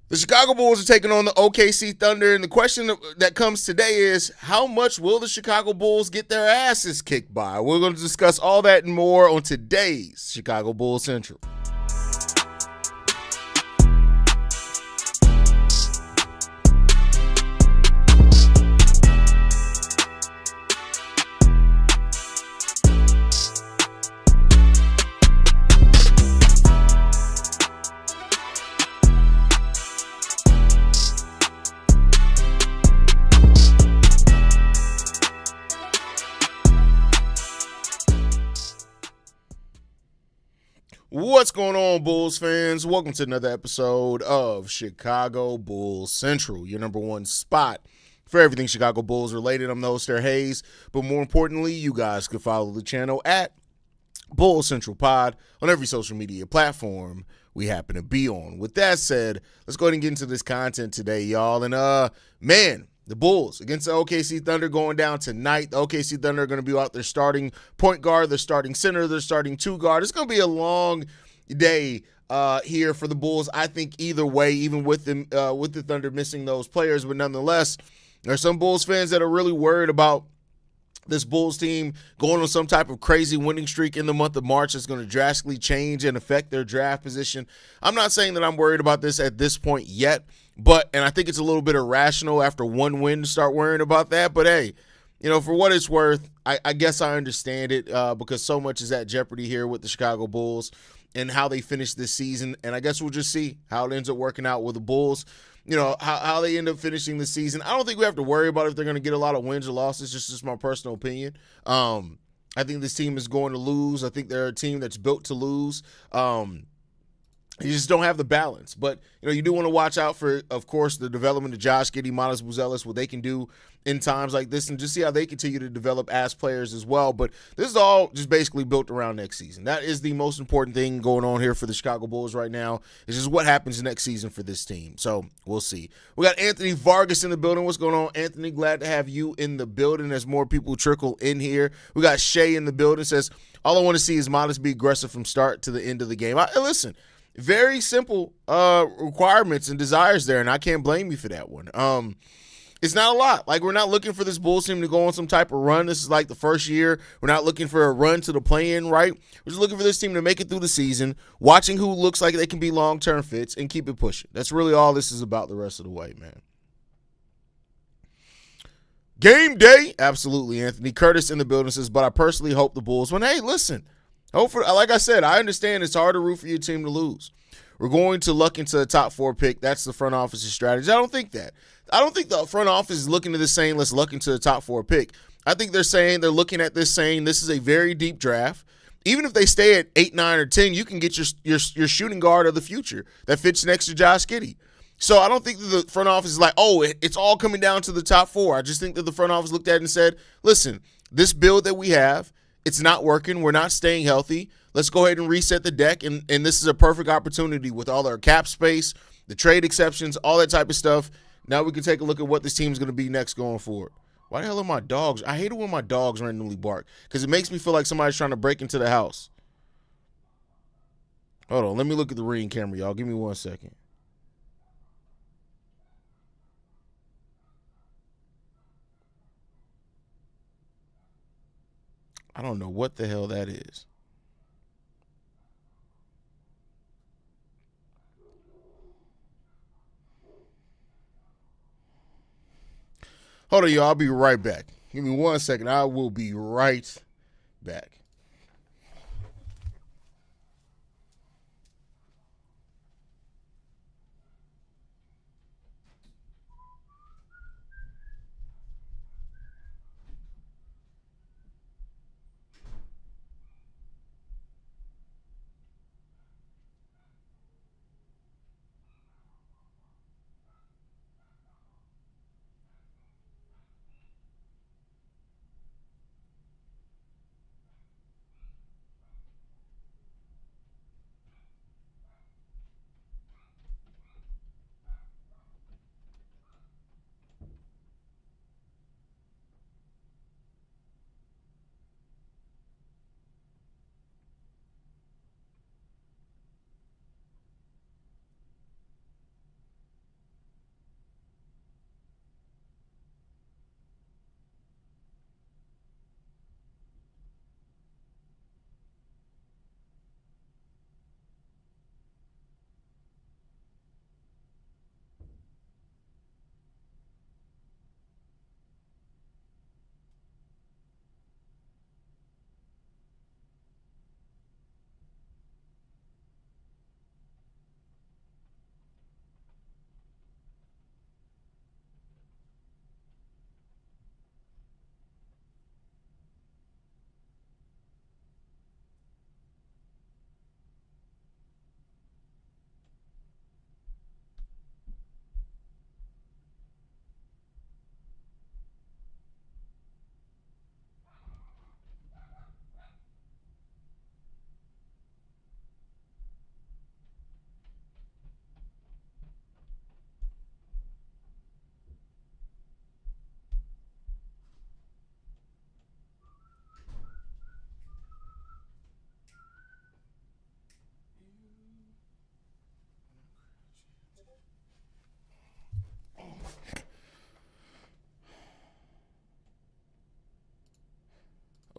The Chicago Bulls are taking on the OKC Thunder, and the question that comes today is, how much will the Chicago Bulls get their asses kicked by? We're going to discuss all that and more on today's Chicago Bulls Central. What's going on, Bulls fans? Welcome to another episode of Chicago Bulls Central, your number one spot for everything Chicago Bulls related. I'm the host, Hayes, but more importantly, you guys can follow the channel at Bulls Central Pod on every social media platform we happen to be on. With that said, let's go ahead and get into this content today, y'all. And the Bulls against the OKC Thunder going down tonight. The OKC Thunder are going to be out their starting point guard, their starting center, their starting two guard. It's going to be a long day here for the Bulls. I think either way, even with the Thunder missing those players, but nonetheless, there are some Bulls fans that are really worried about this Bulls team going on some type of crazy winning streak in the month of March that's going to drastically change and affect their draft position. I'm not saying that I'm worried about this at this point yet, and I think it's a little bit irrational after one win to start worrying about that. But hey, for what it's worth, I guess I understand it because so much is at jeopardy here with the Chicago Bulls and how they finish this season. And I guess we'll just see how it ends up working out with the Bulls. How they end up finishing the season. I don't think we have to worry about if they're going to get a lot of wins or losses. Just my personal opinion. I think this team is going to lose. I think they're a team that's built to lose. You just don't have the balance. But, you do want to watch out for, of course, the development of Josh Giddey, Buzelis, what they can do in times like this, and just see how they continue to develop as players as well. But this is all just basically built around next season. That is the most important thing going on here for the Chicago Bulls right now. It's just what happens next season for this team. So we'll see. We got Anthony Vargas in the building. What's going on, Anthony? Glad to have you in the building as more people trickle in here. We got Shay in the building. Says, all I want to see is Modest be aggressive from start to the end of the game. Listen, very simple requirements and desires there, and I can't blame you for that one. It's not a lot. We're not looking for this Bulls team to go on some type of run. This is like the first year. We're not looking for a run to the play-in, right? We're just looking for this team to make it through the season, watching who looks like they can be long-term fits, and keep it pushing. That's really all this is about the rest of the way, man. Game day. Absolutely, Anthony. Curtis in the building says, but I personally hope the Bulls win. Hey, listen. Like I said, I understand it's hard to root for your team to lose. We're going to luck into the top 4 pick. That's the front office's strategy. I don't think that. I don't think the front office is looking at this saying, let's luck into the top 4 pick. I think they're looking at this saying, this is a very deep draft. Even if they stay at 8, 9, or 10, you can get your shooting guard of the future that fits next to Josh Giddey. So I don't think that the front office is like, it's all coming down to the top 4. I just think that the front office looked at it and said, listen, this build that we have, it's not working. We're not staying healthy. Let's go ahead and reset the deck, and this is a perfect opportunity with all our cap space, the trade exceptions, all that type of stuff. Now we can take a look at what this team is going to be next going forward. Why the hell are my dogs? I hate it when my dogs randomly bark because it makes me feel like somebody's trying to break into the house. Hold on. Let me look at the Ring camera, y'all. Give me 1 second. I don't know what the hell that is. Hold on, y'all. I'll be right back. Give me 1 second. I will be right back.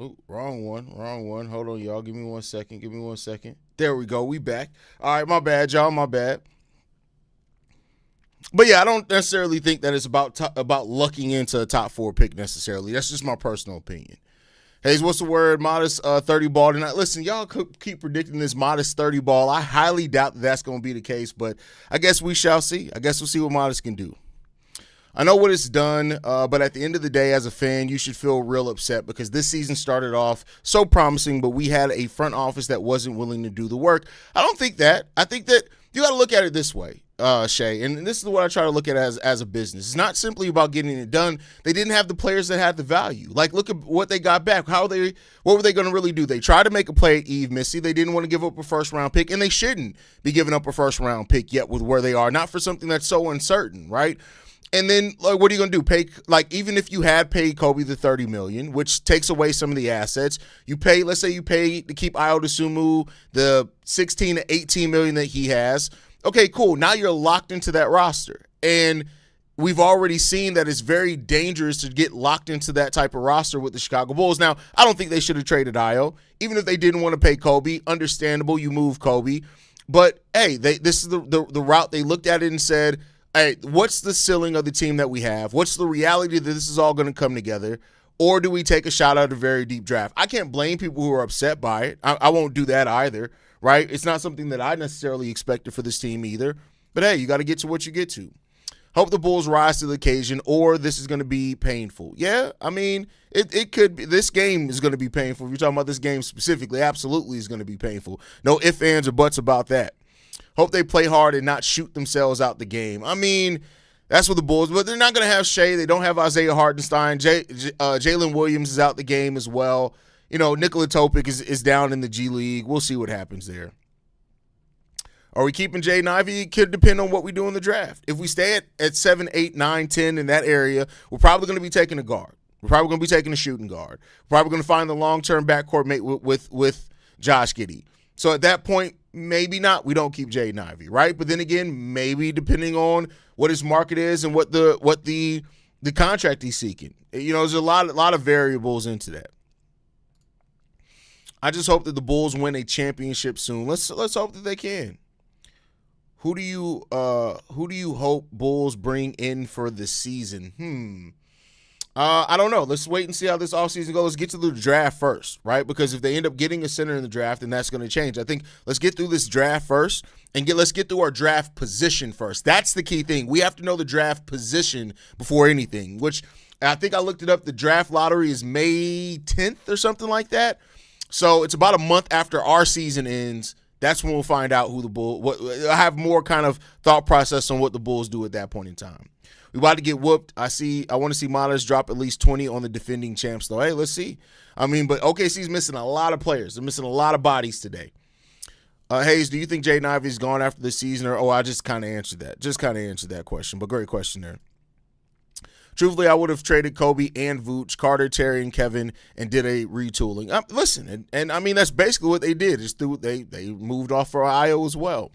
Oh, wrong one. Hold on, y'all. Give me 1 second. There we go. We back. All right, my bad, y'all. My bad. But yeah, I don't necessarily think that it's about lucking into a top 4 pick necessarily. That's just my personal opinion. Hayes, what's the word? Modest 30 ball tonight. Listen, y'all keep predicting this modest 30 ball. I highly doubt that that's going to be the case, but I guess we shall see. I guess we'll see what Modest can do. I know what it's done, but at the end of the day, as a fan, you should feel real upset because this season started off so promising, but we had a front office that wasn't willing to do the work. I don't think that. I think that you got to look at it this way. Shay, and this is what I try to look at as a business. It's not simply about getting it done. They didn't have the players that had the value. Like, look at what they got back. What were they going to really do? They tried to make a play at Eve Missy. They didn't want to give up a first-round pick, and they shouldn't be giving up a first-round pick yet with where they are, not for something that's so uncertain, right? And then, like, what are you going to do? Even if you had paid Kobe the $30 million, which takes away some of the assets, let's say you pay to keep Ayo Dosunmu the $16 to $18 million that he has. Okay, cool. Now you're locked into that roster. And we've already seen that it's very dangerous to get locked into that type of roster with the Chicago Bulls. Now, I don't think they should have traded Ayo. Even if they didn't want to pay Kobe, understandable, you move Kobe. But, hey, this is the route. They looked at it and said, hey, what's the ceiling of the team that we have? What's the reality that this is all going to come together? Or do we take a shot at a very deep draft? I can't blame people who are upset by it. I won't do that either. Right? It's not something that I necessarily expected for this team either. But, hey, you got to get to what you get to. Hope the Bulls rise to the occasion, or this is going to be painful. Yeah, I mean, it could be. This game is going to be painful. If you're talking about this game specifically, absolutely is going to be painful. No ifs, ands, or buts about that. Hope they play hard and not shoot themselves out the game. I mean, that's what the Bulls, but they're not going to have Shea. They don't have Isaiah Hartenstein. Jalen Williams is out the game as well. You know, Nikola Topic is down in the G League. We'll see what happens there. Are we keeping Jaden Ivey? It could depend on what we do in the draft. If we stay at 7, 8, 9, 10 in that area, we're probably going to be taking a guard. We're probably going to be taking a shooting guard. We're probably going to find the long-term backcourt mate with Josh Giddey. So at that point, maybe not. We don't keep Jaden Ivey, right? But then again, maybe depending on what his market is and what the contract he's seeking. You know, there's a lot of variables into that. I just hope that the Bulls win a championship soon. Let's hope that they can. Who do you hope Bulls bring in for the season? I don't know. Let's wait and see how this offseason goes. Let's get to the draft first, right? Because if they end up getting a center in the draft, then that's going to change. I think let's get through this draft first and let's get through our draft position first. That's the key thing. We have to know the draft position before anything, which I think I looked it up. The draft lottery is May 10th or something like that. So it's about a month after our season ends. That's when we'll find out who the Bulls. I have more kind of thought process on what the Bulls do at that point in time. We about to get whooped. I want to see Modest drop at least 20 on the defending champs, though. Hey, let's see. I mean, but OKC's missing a lot of players. They're missing a lot of bodies today. Hayes, do you think Jaden Ivey's gone after the season? I just kind of answered that. Just kind of answered that question, but great question there. Truthfully, I would have traded Kobe and Vooch, Carter, Terry, and Kevin, and did a retooling. Listen, and I mean, that's basically what they did. They moved off for Ayo as well.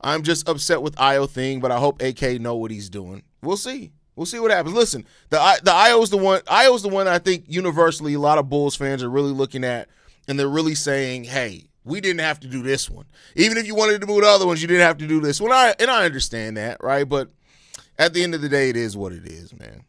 I'm just upset with Ayo thing, but I hope AK know what he's doing. We'll see. We'll see what happens. Listen, the Ayo's the one. Ayo's the one I think universally a lot of Bulls fans are really looking at, and they're really saying, "Hey, we didn't have to do this one. Even if you wanted to move the other ones, you didn't have to do this one." I understand that, right? But at the end of the day, it is what it is, man.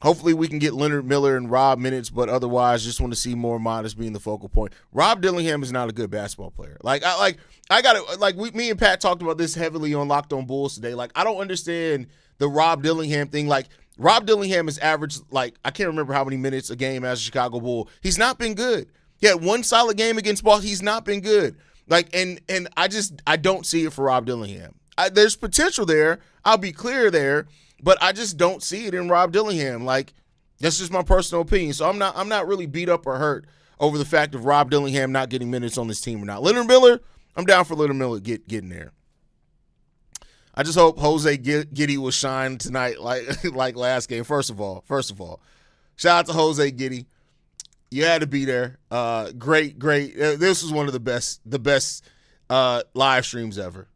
Hopefully we can get Leonard Miller and Rob minutes, but otherwise just want to see more Modest being the focal point. Rob Dillingham is not a good basketball player. Me and Pat talked about this heavily on Locked On Bulls today. Like, I don't understand the Rob Dillingham thing. Like, Rob Dillingham has averaged, I can't remember how many minutes a game as a Chicago Bull. He's not been good. He had one solid game against Boston. He's not been good. And I don't see it for Rob Dillingham. There's potential there. I'll be clear there. But I just don't see it in Rob Dillingham. That's just my personal opinion. So I'm not really beat up or hurt over the fact of Rob Dillingham not getting minutes on this team or not. Leonard Miller, I'm down for Leonard Miller getting there. I just hope Jose Giddey will shine tonight like last game. First of all, shout out to Jose Giddey. You had to be there. Great. This was one of the best live streams ever.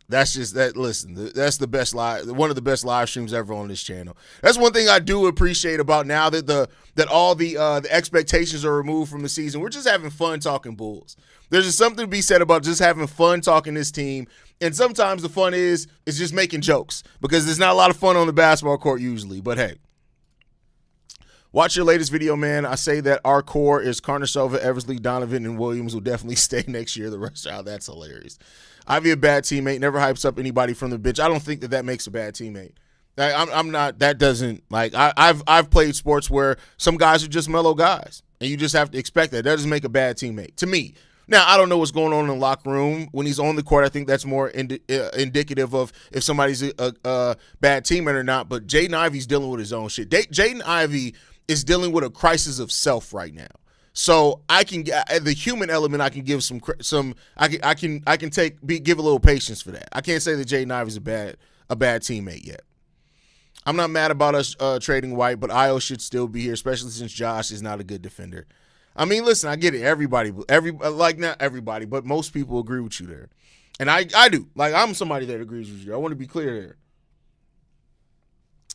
That's just that. Listen, that's the best one of the best live streams ever on this channel. That's one thing I do appreciate about now that all the expectations are removed from the season. We're just having fun talking Bulls. There's just something to be said about just having fun talking this team. And sometimes the fun is just making jokes because there's not a lot of fun on the basketball court usually. But hey, watch your latest video, man. I say that our core is Karnisovas, Eversley, Donovan, and Williams will definitely stay next year. The rest out. That's hilarious. Ivy a bad teammate, never hypes up anybody from the bench. I don't think that makes a bad teammate. I'm not. That doesn't like. I've played sports where some guys are just mellow guys, and you just have to expect that. That doesn't make a bad teammate to me. Now I don't know what's going on in the locker room when he's on the court. I think that's more indicative of if somebody's a bad teammate or not. But Jaden Ivey's dealing with his own shit. Jaden Ivey is dealing with a crisis of self right now. So I can the human element. I can give some. I can give a little patience for that. I can't say that Jaden Ivey's a bad teammate yet. I'm not mad about us trading White, but Io should still be here, especially since Josh is not a good defender. I mean, listen, I get it. Not everybody, but most people agree with you there, and I do. Like I'm somebody that agrees with you. I want to be clear there.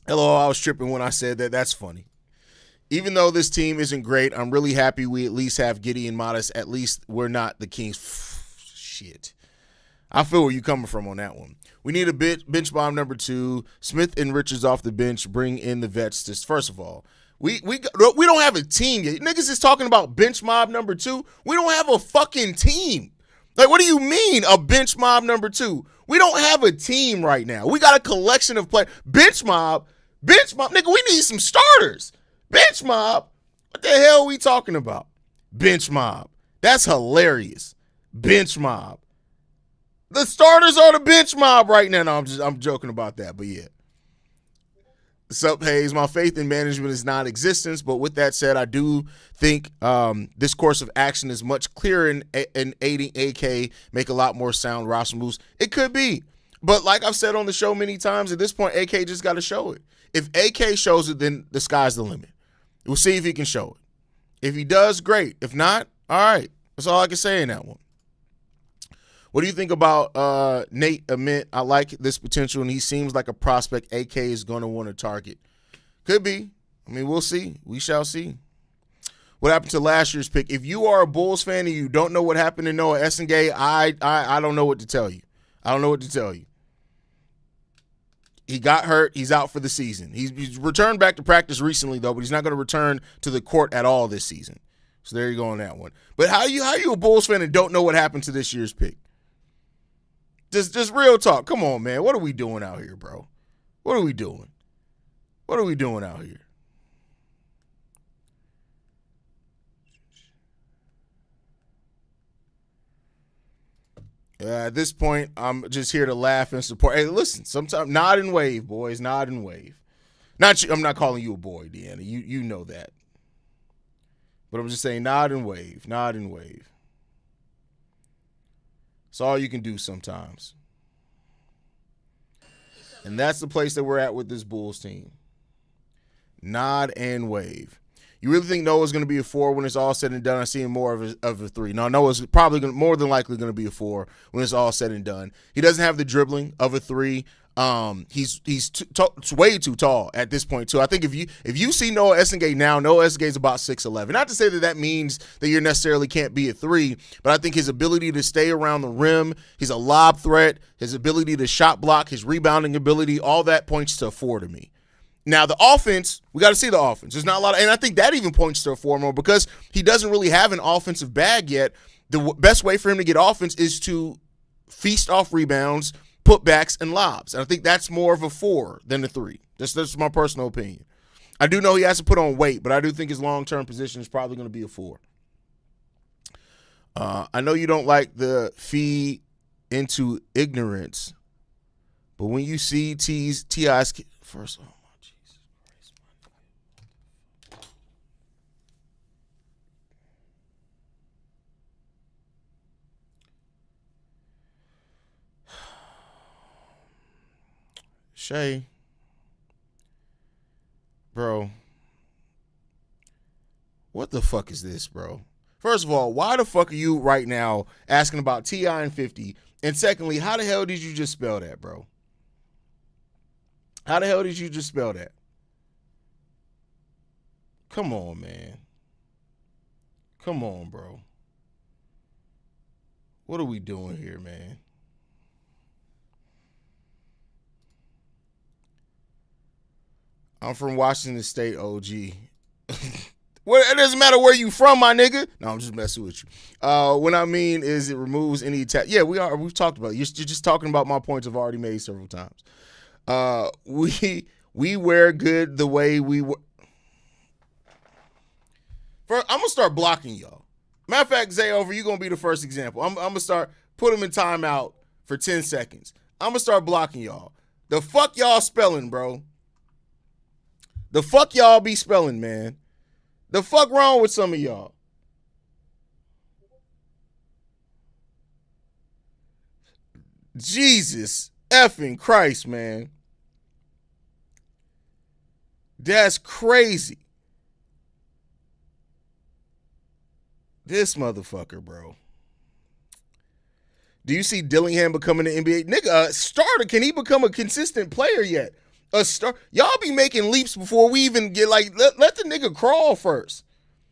Hello, I was tripping when I said that. That's funny. Even though this team isn't great, I'm really happy we at least have Giddey and Modest. At least we're not the Kings. Shit. I feel where you're coming from on that one. We need a bench bomb number 2. Smith and Richards off the bench. Bring in the vets. First of all, we don't have a team yet. Niggas is talking about bench mob number 2. We don't have a fucking team. Like, what do you mean a bench mob number 2? We don't have a team right now. We got a collection of players. Bench mob, nigga, we need some starters. Bench mob? What the hell are we talking about? Bench mob. That's hilarious. Bench mob. The starters are the bench mob right now. No, I'm joking about that, but yeah. Sup, Hayes? My faith in management is non-existent, but with that said, I do think this course of action is much clearer in aiding AK make a lot more sound roster moves. It could be, but like I've said on the show many times, at this point, AK just got to show it. If AK shows it, then the sky's the limit. We'll see if he can show it. If he does, great. If not, all right. That's all I can say in that one. What do you think about Nate Ament? I like this potential, and he seems like a prospect AK is going to want to target. Could be. I mean, we'll see. We shall see. What happened to last year's pick? If you are a Bulls fan and you don't know what happened to Noah Essengay, I don't know what to tell you. I don't know what to tell you. He got hurt. He's out for the season. He's returned back to practice recently, though, but he's not going to return to the court at all this season. So there you go on that one. But how you a Bulls fan and don't know what happened to this year's pick? Just real talk. Come on, man. What are we doing out here, bro? What are we doing? What are we doing out here? At this point, I'm just here to laugh and support. Hey, listen, sometimes nod and wave, boys. Nod and wave. Not you, I'm not calling you a boy, Deanna. You know that. But I'm just saying nod and wave. Nod and wave. It's all you can do sometimes. And that's the place that we're at with this Bulls team. Nod and wave. You really think Noah's going to be a 4 when it's all said and done? I see him more of a 3. No, Noah's probably more than likely going to be a 4 when it's all said and done. He doesn't have the dribbling of a 3. He's way too tall at this point too. I think if you see Noah Essengay now, Noah Essengay is about 6'11". Not to say that means that you necessarily can't be a 3, but I think his ability to stay around the rim, he's a lob threat, his ability to shot block, his rebounding ability, all that points to a 4 to me. Now, the offense, we got to see the offense. There's not a lot and I think that even points to a 4 more because he doesn't really have an offensive bag yet. The best way for him to get offense is to feast off rebounds, putbacks, and lobs. And I think that's more of a 4 than a 3. That's my personal opinion. I do know he has to put on weight, but I do think his long-term position is probably going to be a 4. I know you don't like the feed into ignorance, but when you see T.I.'s first of all, Shay, bro, what the fuck is this, bro? First of all, why the fuck are you right now asking about T.I. and 50? And secondly, how the hell did you just spell that, bro? How the hell did you just spell that? Come on, man. Come on, bro. What are we doing here, man? I'm from Washington State, OG. Well, it doesn't matter where you from, my nigga. No, I'm just messing with you. What I mean is it removes any attack. Yeah, we've talked about it. You're just talking about my points I've already made several times. We wear good the way we were. I'm going to start blocking y'all. Matter of fact, Zayover, you're going to be the first example. I'm going to start, put them in timeout for 10 seconds. I'm going to start blocking y'all. The fuck y'all spelling, bro? The fuck y'all be spelling, man? The fuck wrong with some of y'all? Jesus effing Christ, man. That's crazy. This motherfucker, bro. Do you see Dillingham becoming an NBA nigga? Starter? Can he become a consistent player yet? Y'all be making leaps before we even get let the nigga crawl first.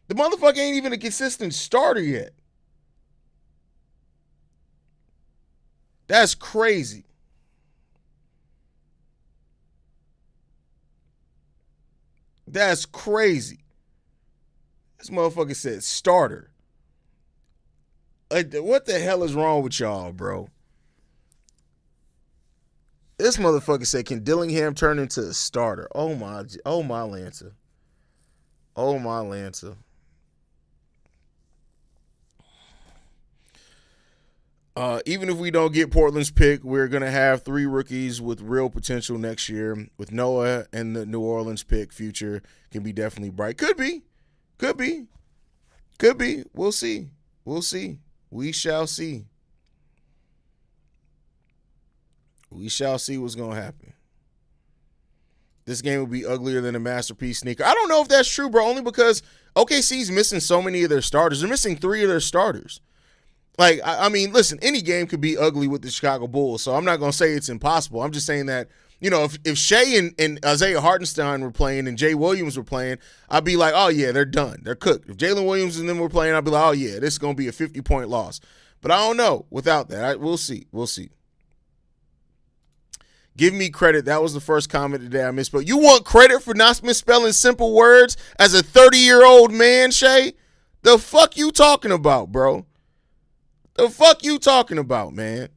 The motherfucker ain't even a consistent starter yet. That's crazy. That's crazy. This motherfucker said starter. What the hell is wrong with y'all, bro? This motherfucker said, can Dillingham turn into a starter? Oh my Lanta. Oh my Lanta. Even if we don't get Portland's pick, we're going to have 3 rookies with real potential next year. With Noah and the New Orleans pick, future can be definitely bright. Could be. We'll see. We shall see. We shall see what's going to happen. This game will be uglier than a masterpiece sneaker. I don't know if that's true, bro, only because OKC's missing so many of their starters. They're missing 3 of their starters. I mean, listen, any game could be ugly with the Chicago Bulls, so I'm not going to say it's impossible. I'm just saying that, if Shea and Isaiah Hartenstein were playing and Jay Williams were playing, I'd be like, oh, yeah, they're done. They're cooked. If Jalen Williams and them were playing, I'd be like, oh, yeah, this is going to be a 50-point loss. But I don't know without that. We'll see. Give me credit. That was the first comment today I misspelled. You want credit for not misspelling simple words as a 30-year-old man, Shay? The fuck you talking about, bro? The fuck you talking about, man?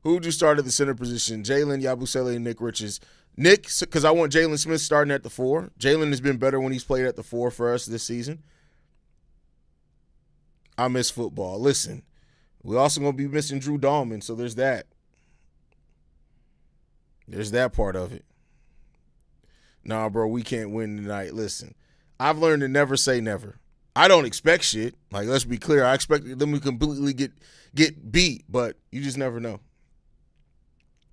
Who'd you start at the center position? Jalen, Yabusele, and Nick Richards. Nick, because I want Jalen Smith starting at the 4. Jalen has been better when he's played at the 4 for us this season. I miss football. Listen, we're also going to be missing Drew Dahlman, so there's that. There's that part of it. Nah, bro, we can't win tonight. Listen, I've learned to never say never. I don't expect shit. Let's be clear. I expect them to completely get beat, but you just never know.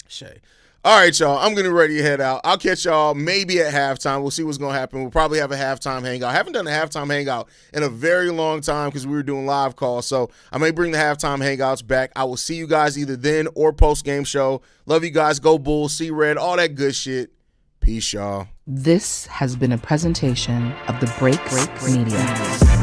Shay. All right, y'all. I'm getting ready to head out. I'll catch y'all maybe at halftime. We'll see what's going to happen. We'll probably have a halftime hangout. I haven't done a halftime hangout in a very long time because we were doing live calls, so I may bring the halftime hangouts back. I will see you guys either then or post-game show. Love you guys. Go Bulls. See Red. All that good shit. Peace, y'all. This has been a presentation of the Break Media.